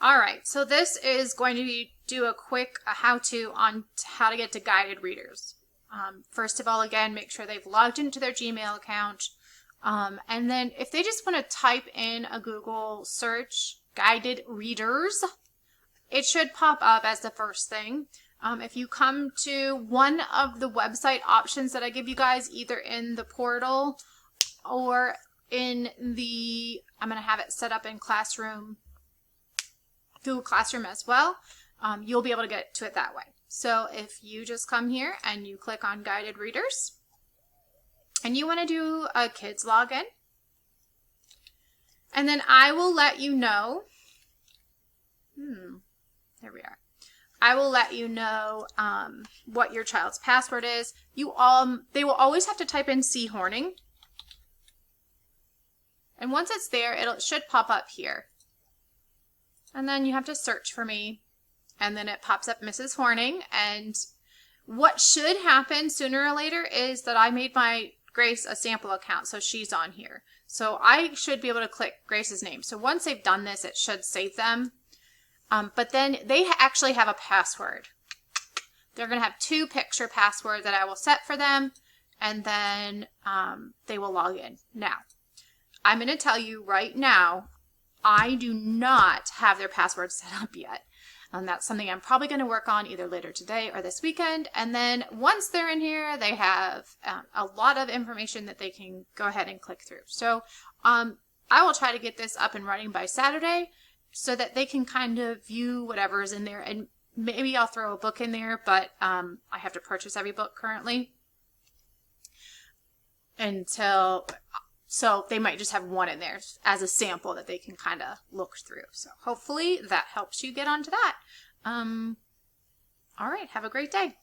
All right, so this is going to do a quick how-to on how to get to guided readers. First of all, again, make sure they've logged into their Gmail account. And then if they just want to type in a Google search, guided readers, it should pop up as the first thing. If you come to one of the website options that I give you guys, either in the portal or in the, I'm going to have it set up in Classroom, Google Classroom as well, you'll be able to get to it that way. So if you just come here and you click on guided readers and you want to do a kids login, and then I will let you know, there we are. I will let you know what your child's password is. They will always have to type in C Horning. And once it's there, it should pop up here. And then you have to search for me. And then it pops up Mrs. Horning. And what should happen sooner or later is that I made my Grace a sample account, so she's on here. So I should be able to click Grace's name. So once they've done this, it should save them. But then they actually have a password. They're going to have 2 picture passwords that I will set for them. And then they will log in. Now, I'm going to tell you right now, I do not have their password set up yet. And that's something I'm probably going to work on either later today or this weekend. And then once they're in here, they have a lot of information that they can go ahead and click through. So I will try to get this up and running by Saturday so that they can kind of view whatever is in there. And maybe I'll throw a book in there, but I have to purchase every book currently so they might just have one in there as a sample that they can kind of look through. So hopefully that helps you get onto that. All right, have a great day.